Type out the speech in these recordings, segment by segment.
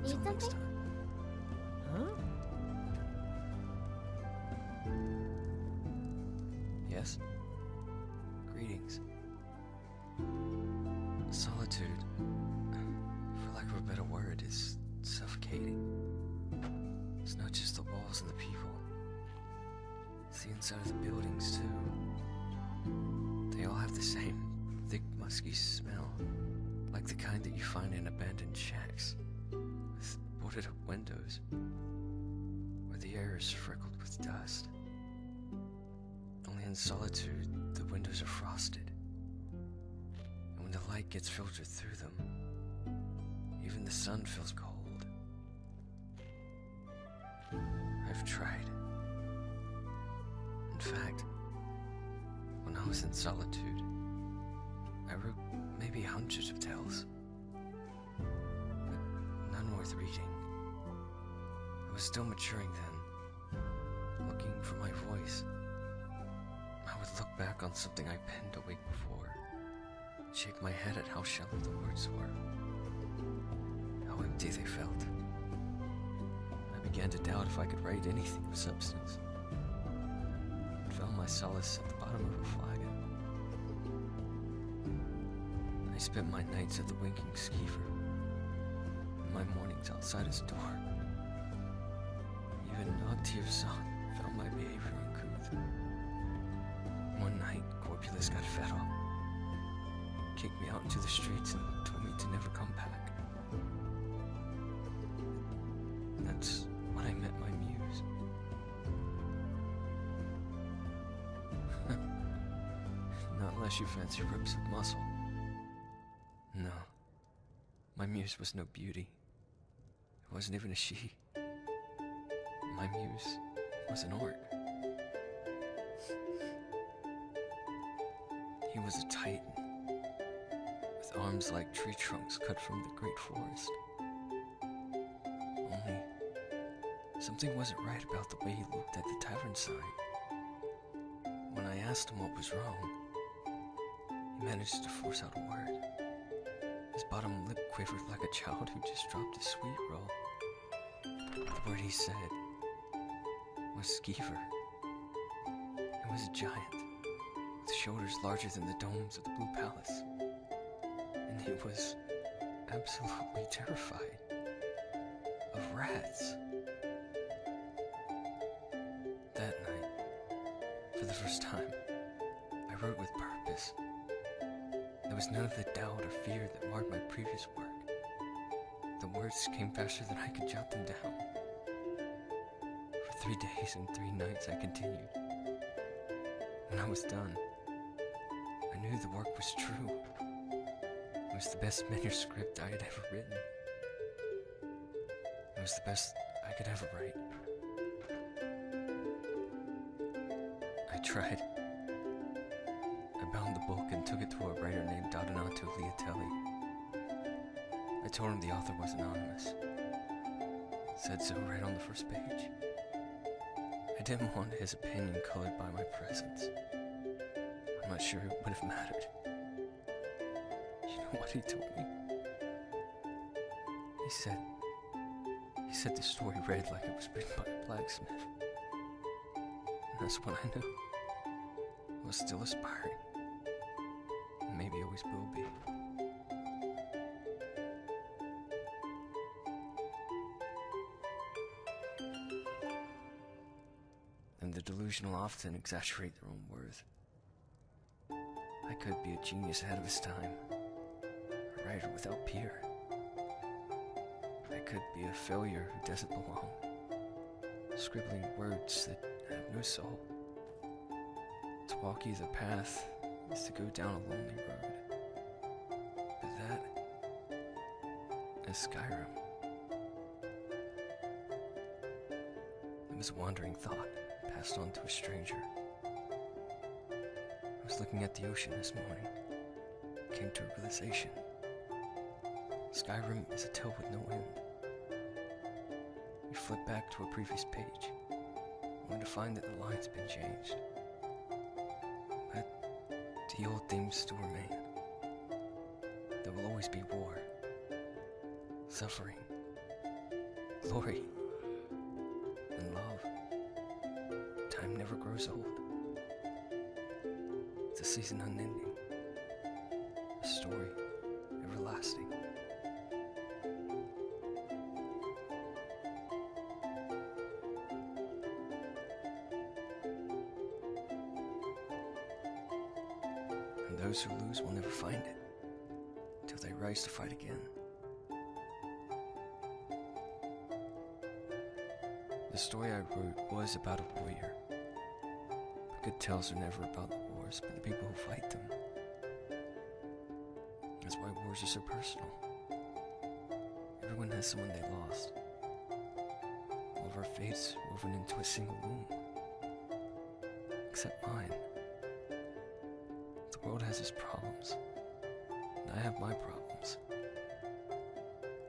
Till next time. Huh? Yes? Greetings. Solitude, for lack of a better word, is suffocating. It's not just the walls and the people. It's the inside of the buildings, too. They all have the same thick, musky smell, like the kind that you find in abandoned shacks, with boarded-up windows, where the air is freckled with dust. Only in solitude, the windows are frosted, and when the light gets filtered through them, even the sun feels cold. I've tried. In fact, when I was in solitude, I wrote maybe hundreds of tales, but none worth reading. I was still maturing then, looking for my voice. I would look back on something I penned a week before, shake my head at how shallow the words were, how empty they felt. I began to doubt if I could write anything of substance, and found my solace at the bottom of a flagon. I spent my nights at the winking skeever, and my mornings outside his door. Even Noctier's son found my behavior uncouth. One night, Corpulus got fed up, kicked me out into the streets, and told me to never come back. That's when I met my muse. Not unless you fancy rips of muscle. No, my muse was no beauty. It wasn't even a she. My muse was an orc. He was a titan, with arms like tree trunks cut from the great forest. Only, something wasn't right about the way he looked at the tavern sign. When I asked him what was wrong, he managed to force out a word. His bottom lip quivered like a child who just dropped a sweet roll. The word he said was skeever. It was a giant, with shoulders larger than the domes of the Blue Palace. And he was absolutely terrified of rats. That night, for the first time, I wrote with purpose. There was none of the doubt or fear that marred my previous work. The words came faster than I could jot them down. For 3 days and 3 nights I continued. When I was done, I knew the work was true. It was the best manuscript I had ever written. It was the best I could ever write. I tried. I bound the book and took it to a writer named Dodonato Liatelli. I told him the author was anonymous. Said so right on the first page. I didn't want his opinion colored by my presence. I'm not sure it would have mattered. You know what he told me? He said the story read like it was written by a blacksmith. And that's when I knew I was still aspiring. And maybe always will be. And the delusional often exaggerate their own worth. I could be a genius ahead of his time, a writer without peer. I could be a failure who doesn't belong, scribbling words that have no soul. To walk either path is to go down a lonely road. But that is Skyrim. It was a wandering thought passed on to a stranger. I was looking at the ocean this morning, came to a realization. Skyrim is a tale with no end. You flip back to a previous page, only to find that the line's been changed. But the old themes still remain. There will always be war, suffering, glory, and love. Time never grows old. It's a season unending, a story everlasting. And those who lose will never find it, till they rise to fight again. The story I wrote was about a warrior. The good tales are never about the wars, but the people who fight them. That's why wars are so personal. Everyone has someone they lost. All of our fates woven into a single womb. Except mine. The world has its problems, and I have my problems.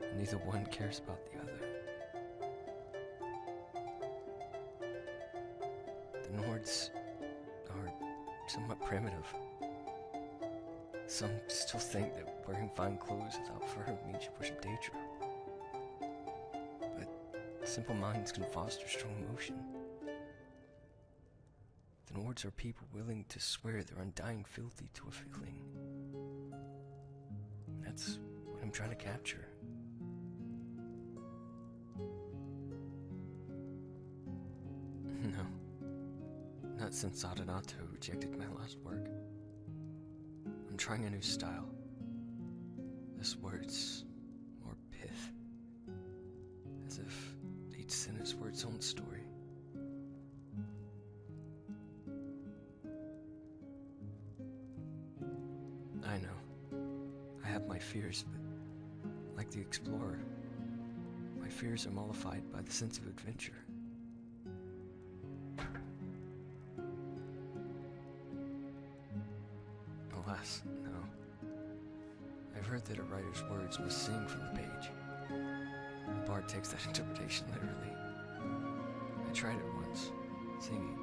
And neither one cares about the other. The Nords are somewhat primitive. Some still think that wearing fine clothes without fur means you worship nature. But simple minds can foster strong emotion. The Nords are people willing to swear their undying fealty to a feeling. That's what I'm trying to capture. No. Not since Adonato rejected my last work. I'm trying a new style. This word's more pith. As if each sentence were its own story. I know. I have my fears, but like the explorer, my fears are mollified by the sense of adventure. Alas, no. I've heard that a writer's words must sing from the page. The bard takes that interpretation literally. I tried it once, singing.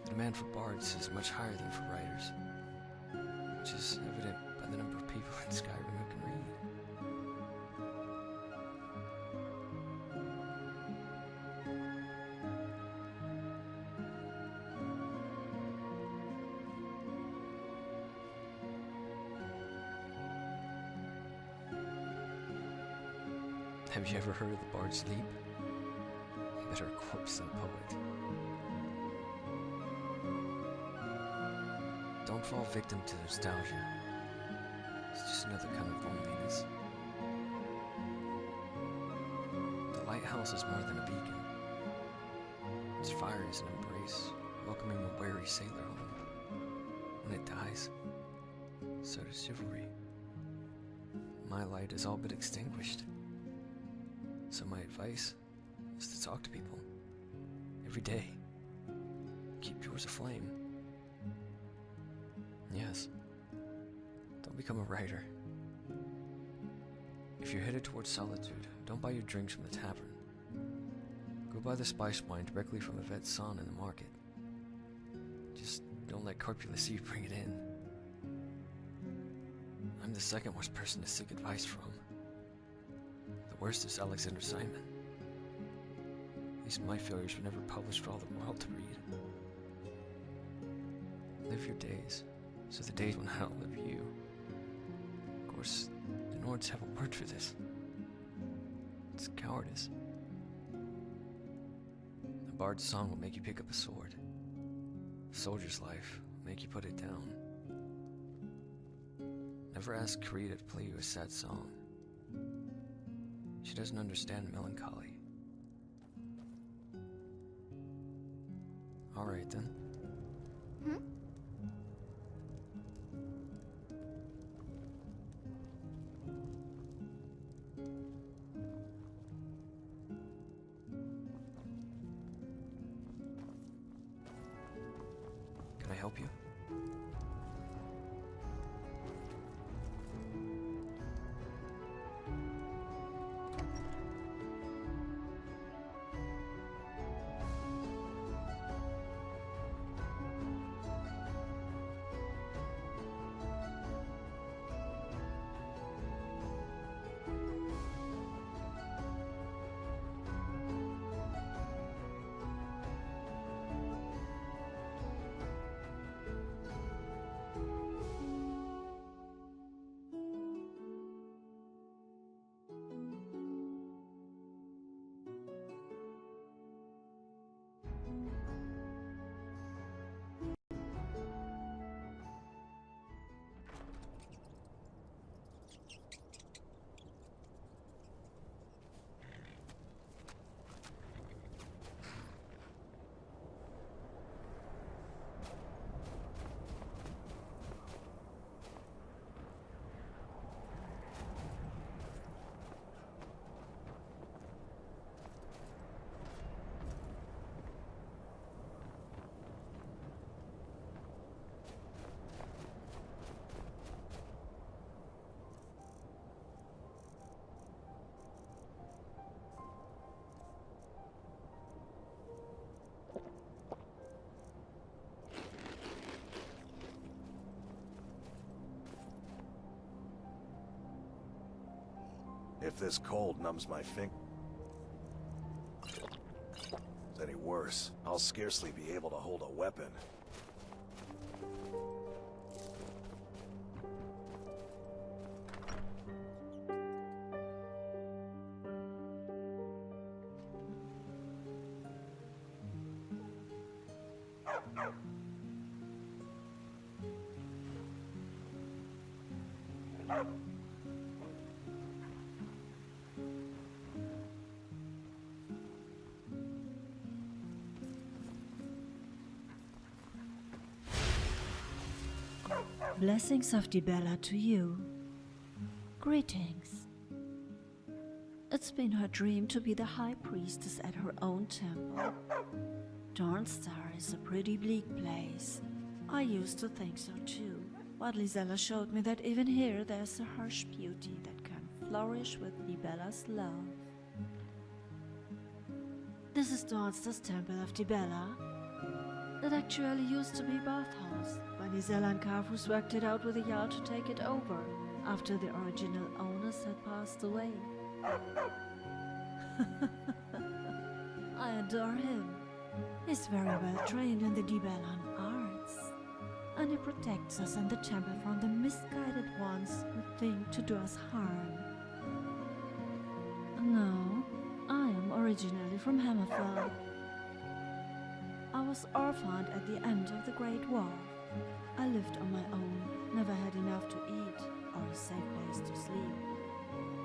The demand for bards is much higher than for writers, which is evident by the number of people in Skyrim who can read. Have you ever heard of the bard's leap? Better a corpse than a poet. Don't fall victim to nostalgia. It's just another kind of loneliness. The lighthouse is more than a beacon. Its fire is an embrace, welcoming a weary sailor home. When it dies, so does chivalry. My light is all but extinguished. So my advice is to talk to people. Every day. Keep yours aflame. Yes. Don't become a writer. If you're headed towards solitude, don't buy your drinks from the tavern. Go buy the spice wine directly from a vet sauna in the market. Just don't let Corpulus see you bring it in. I'm the second worst person to seek advice from. The worst is Alexander Simon. At least my failures were never published for all the world to read. Live your days, so the days will not outlive you. Of course, the Nords have a word for this. It's cowardice. A bard's song will make you pick up a sword. A soldier's life will make you put it down. Never ask Karita to play you a sad song. She doesn't understand melancholy. All right, then. Can I help you? If this cold numbs my any worse, I'll scarcely be able to hold a weapon. Blessings of Dibella to you. Greetings. It's been her dream to be the high priestess at her own temple. Dawnstar is a pretty bleak place. I used to think so too, but Lisella showed me that even here there's a harsh beauty that can flourish with Dibella's love. This is Dawnstar's Temple of Dibella. It actually used to be a bathhouse, but Lisella and Carfus worked it out with the jarl to take it over after the original owners had passed away. I adore him. He's very well trained in the Dibellan arts, and he protects us and the temple from the misguided ones who think to do us harm. No, I am originally from Hammerfell. I was orphaned at the end of the Great War. I lived on my own, never had enough to eat or a safe place to sleep.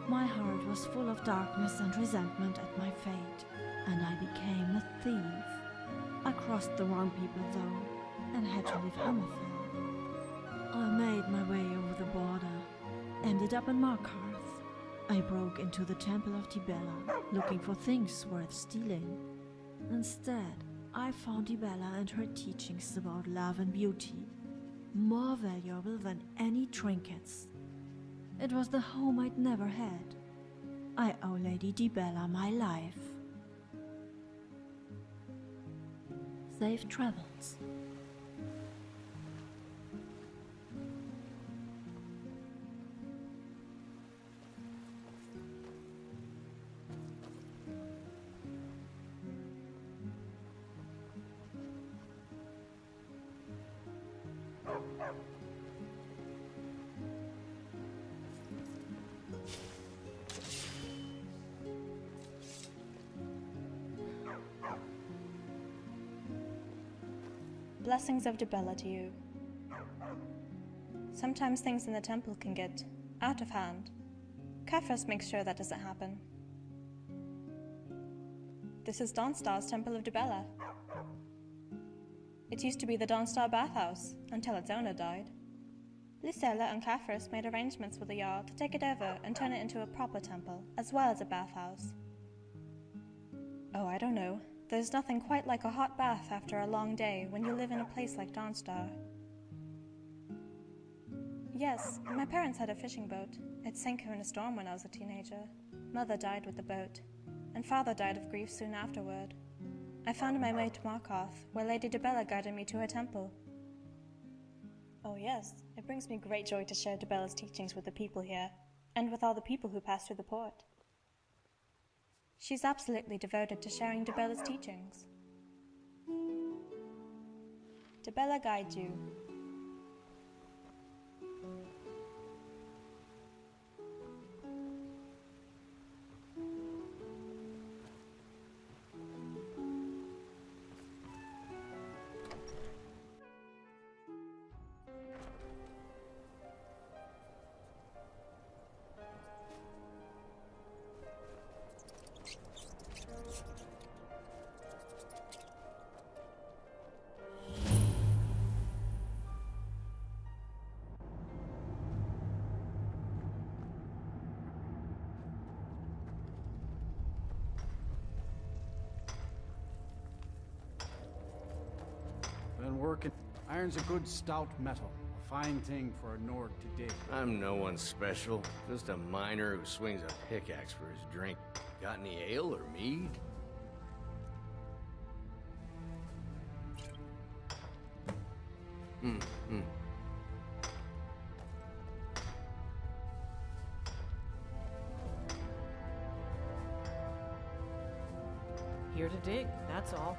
My heart was full of darkness and resentment at my fate, and I became a thief. I crossed the wrong people though, and had to leave Hammerfell. I made my way over the border, ended up in Markarth. I broke into the Temple of Dibella, looking for things worth stealing. Instead, I found Dibella and her teachings about love and beauty, more valuable than any trinkets. It was the home I'd never had. I owe Lady Dibella my life. Safe travels. Blessings of Dibella to you. Sometimes things in the temple can get out of hand. Kefris makes sure that doesn't happen. This is Dawnstar's Temple of Dibella. It used to be the Dawnstar bathhouse until its owner died. Lisella and Kefris made arrangements with the jarl to take it over and turn it into a proper temple, as well as a bathhouse. Oh, I don't know. There's nothing quite like a hot bath after a long day when you live in a place like Dawnstar. Yes, my parents had a fishing boat. It sank in a storm when I was a teenager. Mother died with the boat, and father died of grief soon afterward. I found my way to Markarth, where Lady Dibella guided me to her temple. Oh yes, it brings me great joy to share Dibella's teachings with the people here, and with all the people who pass through the port. She's absolutely devoted to sharing Dibella's teachings. Dibella guides you. Been working. Iron's a good stout metal. A fine thing for a Nord to dig. I'm no one special. Just a miner who swings a pickaxe for his drink. Got any ale or mead? Here to dig, that's all.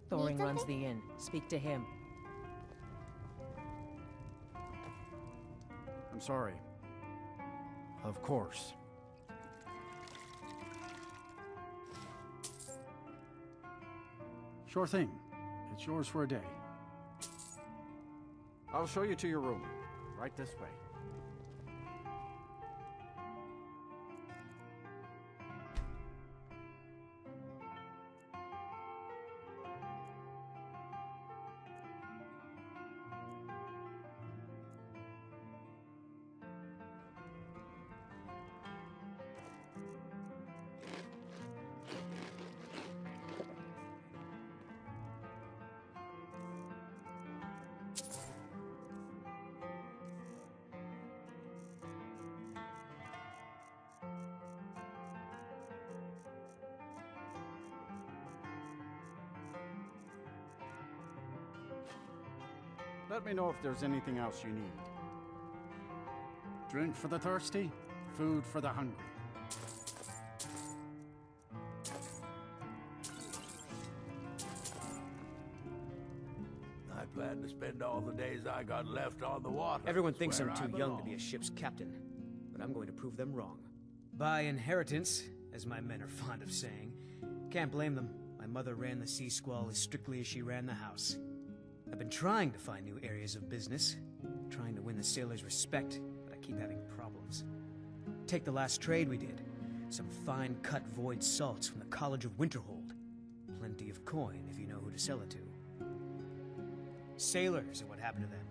Thoring runs the inn. Speak to him. I'm sorry. Of course. Sure thing. It's yours for a day. I'll show you to your room. Right this way. Let me know if there's anything else you need. Drink for the thirsty, food for the hungry. I plan to spend all the days I got left on the water. Everyone thinks I'm where too I young to belong. be a ship's captain, but I'm going to prove them wrong. By inheritance, as my men are fond of saying. Can't blame them. My mother ran the Sea Squall as strictly as she ran the house. I've been trying to find new areas of business, trying to win the sailors' respect, but I keep having problems. Take the last trade we did. Some fine cut void salts from the College of Winterhold. Plenty of coin if you know who to sell it to. Sailors are what happened to them.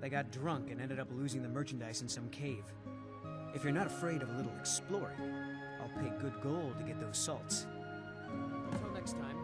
They got drunk and ended up losing the merchandise in some cave. If you're not afraid of a little exploring, I'll pay good gold to get those salts. Until next time.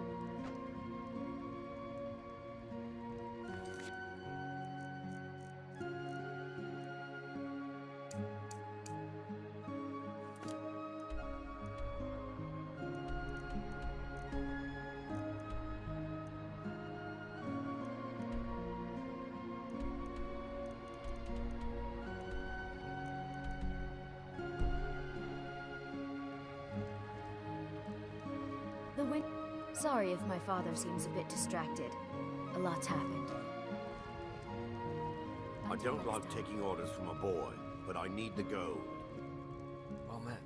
Sorry if my father seems a bit distracted. A lot's happened. I don't like taking orders from a boy, but I need the gold. Well met.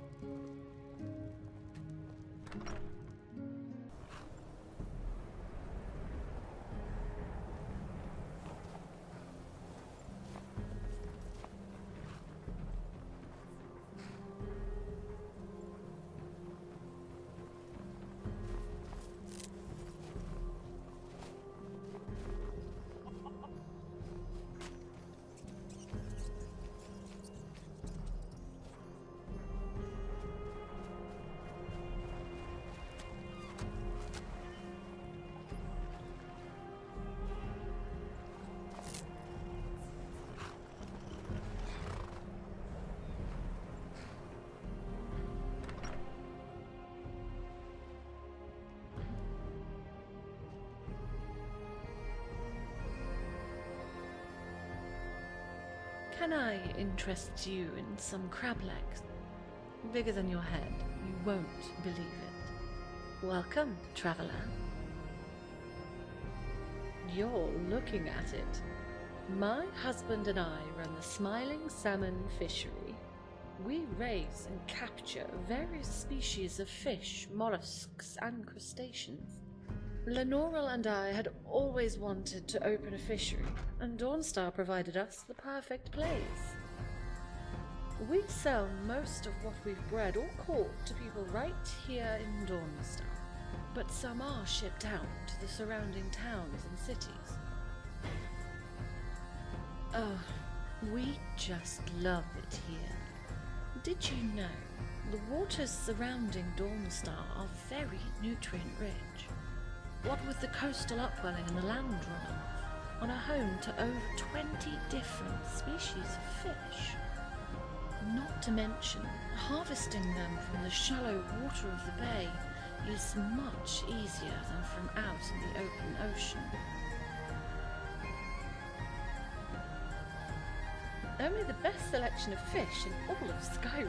Can I interest you in some crab legs? Bigger than your head. You won't believe it. Welcome, traveler. You're looking at it. My husband and I run the Smiling Salmon Fishery. We raise and capture various species of fish, mollusks, and crustaceans. Lenora and I had always wanted to open a fishery, and Dawnstar provided us the perfect place. We sell most of what we've bred or caught to people right here in Dawnstar, but some are shipped out to the surrounding towns and cities. Oh, we just love it here. Did you know the waters surrounding Dawnstar are very nutrient-rich? What with the coastal upwelling and the land runoff, on a home to over 20 different species of fish. Not to mention, harvesting them from the shallow water of the bay is much easier than from out in the open ocean. Only the best selection of fish in all of Skyrim.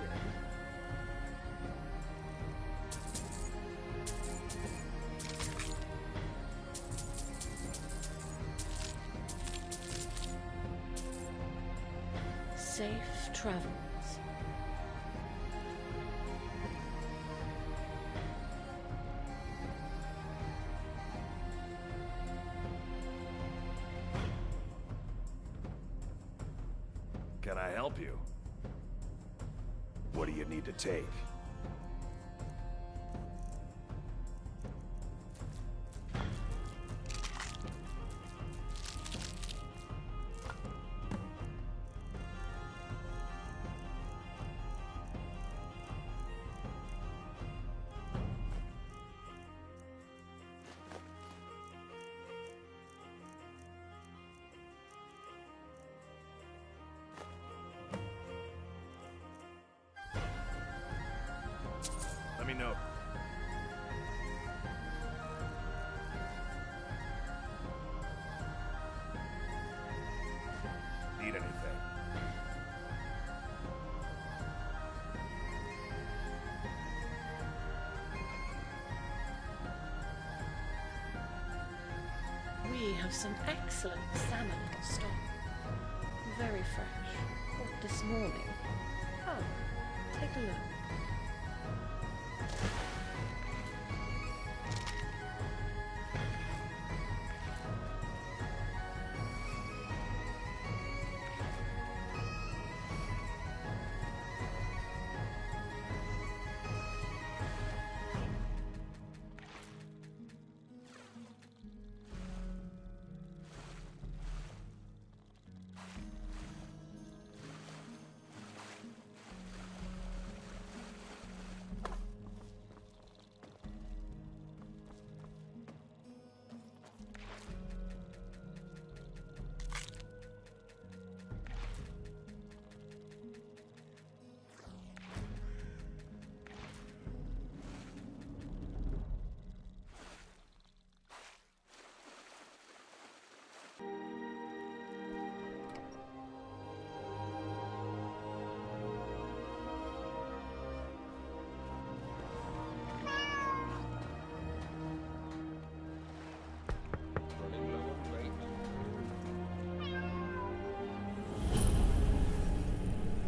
Safe travels. Can I help you? What do you need to take? Let me know. Need anything? We have some excellent salmon in stock. Very fresh. Caught this morning. Oh, take a look.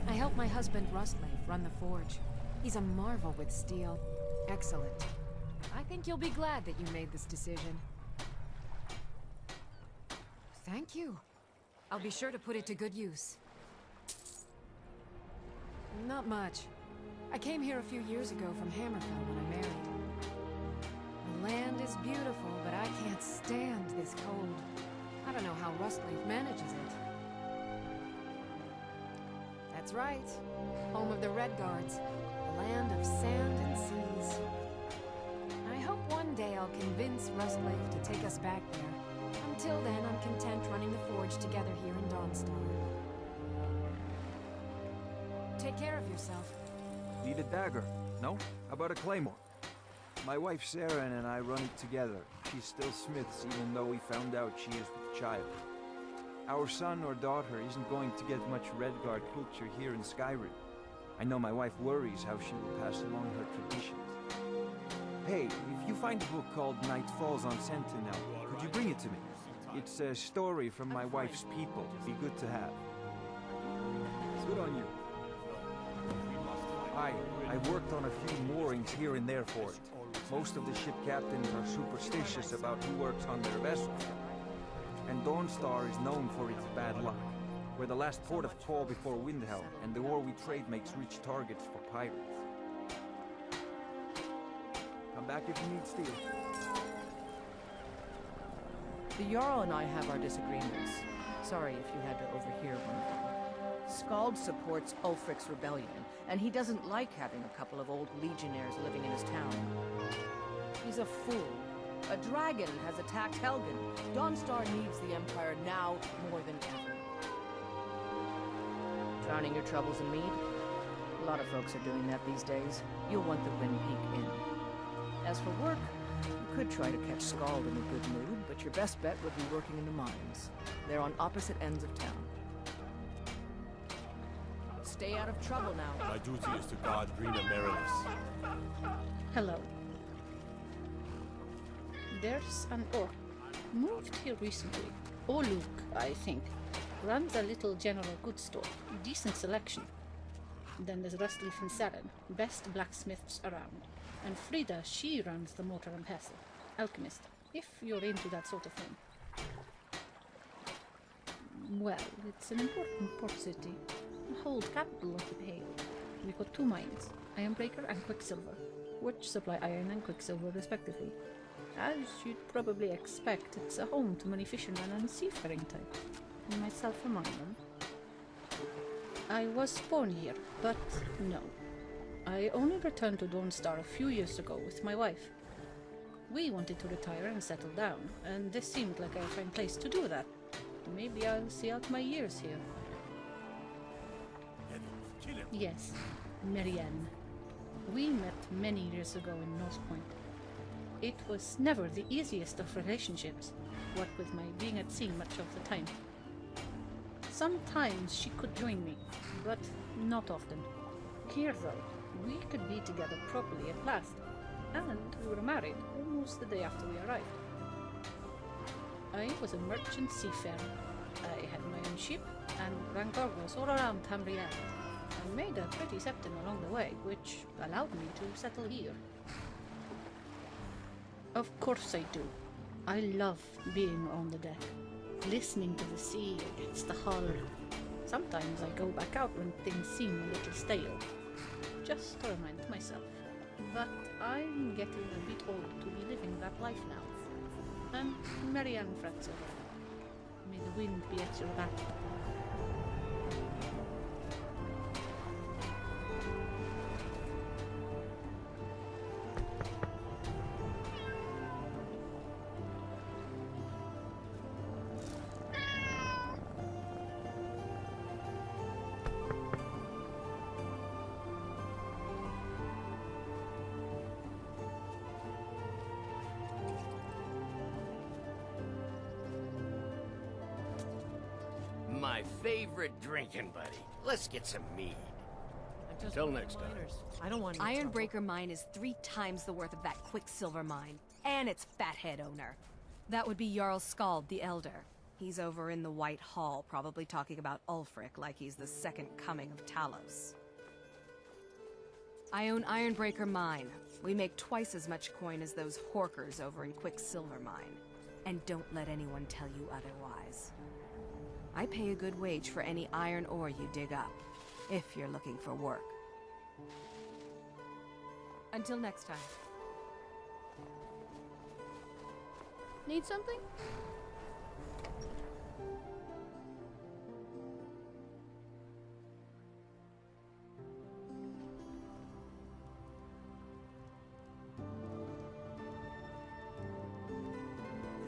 I help my husband Rustlave run the forge. He's a marvel with steel. Excellent. I think you'll be glad that you made this decision. Thank you. I'll be sure to put it to good use. Not much. I came here a few years ago from Hammerfell when I married. The land is beautiful, but I can't stand this cold. I don't know how Rustlave manages it. That's right. Home of the Red Guards. The land of sand and seas. I hope one day I'll convince Rustlave to take us back there. Until then, I'm content running the forge together here in Dawnstar. Take care of yourself. Need a dagger? No? How about a claymore? My wife Sarah and I run it together. She's still smiths even though we found out she is with child. Our son or daughter isn't going to get much Redguard culture here in Skyrim. I know my wife worries how she will pass along her traditions. Hey, if you find a book called Night Falls on Sentinel, could you bring it to me? It's a story from my wife's people. Be good to have. Good on you. high. I've worked on a few moorings here and there for it. Most of the ship captains are superstitious about who works on their vessels. And Dawnstar is known for its bad luck. We're the last port of call before Windhelm, and the ore we trade makes rich targets for pirates. Come back if you need steel. The Jarl and I have our disagreements. Sorry if you had to overhear one of them. Skald supports Ulfric's rebellion, and he doesn't like having a couple of old legionnaires living in his town. He's a fool. A dragon has attacked Helgen. Dawnstar needs the Empire now more than ever. Drowning your troubles in mead? A lot of folks are doing that these days. You'll want the WindPeak Inn. As for work, you could try to catch Skald in a good mood, but your best bet would be working in the mines. They're on opposite ends of town. Stay out of trouble now. My duty is to guard Brina Meredith. Hello. There's an orc. Moved here recently. Oluk, I think. Runs a little general goods store. Decent selection. Then there's Rustleaf and Saren. Best blacksmiths around. And Frida, she runs the mortar and pestle. Alchemist, if you're into that sort of thing. Well, it's an important port city. The whole capital of the Pale. We've got 2 mines, Ironbreaker and Quicksilver, which supply iron and quicksilver respectively. As you'd probably expect, it's a home to many fishermen and seafaring types, myself among them. I was born here, but no. I only returned to Dawnstar a few years ago with my wife. We wanted to retire and settle down, and this seemed like a fine place to do that. Maybe I'll see out my years here. Yes, Marianne. We met many years ago in North Point. It was never the easiest of relationships, what with my being at sea much of the time. Sometimes she could join me, but not often. Here though, we could be together properly at last, and we were married almost the day after we arrived. I was a merchant seafarer. I had my own ship, and ran cargoes all around Tamriel. I made a pretty septim along the way, which allowed me to settle here. Of course I do. I love being on the deck, listening to the sea against the hull. Sometimes I go back out when things seem a little stale, just to remind myself. But I'm getting a bit old to be living that life now. And Marianne frets over it. May the wind be at your back. My favorite drinking buddy. Let's get some mead. Until next time. I don't want Ironbreaker mine is 3 times the worth of that quicksilver mine, and its fathead owner. That would be Jarl Skald the Elder. He's over in the White Hall, probably talking about Ulfric like he's the second coming of Talos. I own Ironbreaker mine. We make twice as much coin as those horkers over in Quicksilver mine. And don't let anyone tell you otherwise. I pay a good wage for any iron ore you dig up, if you're looking for work. Until next time. Need something?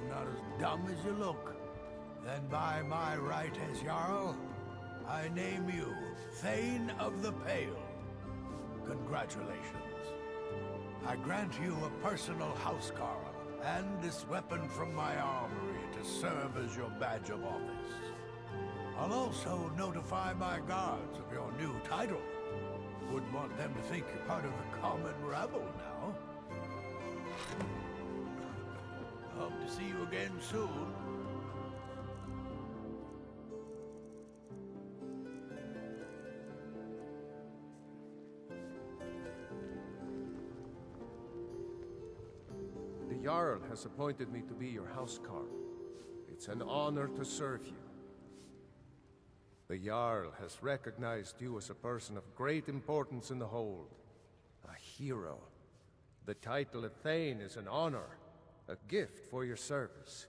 You're not as dumb as you look. Then by my right as Jarl, I name you Thane of the Pale. Congratulations. I grant you a personal housecarl and this weapon from my armory to serve as your badge of office. I'll also notify my guards of your new title. Wouldn't want them to think you're part of the common rabble now. Hope to see you again soon. Jarl has appointed me to be your housecarl. It's an honor to serve you. The Jarl has recognized you as a person of great importance in the hold. A hero. The title of Thane is an honor, a gift for your service.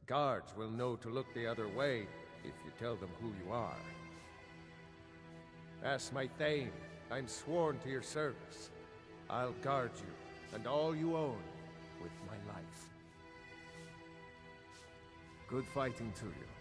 Guards will know to look the other way if you tell them who you are. As my Thane, I'm sworn to your service. I'll guard you and all you own with my life. Good fighting to you.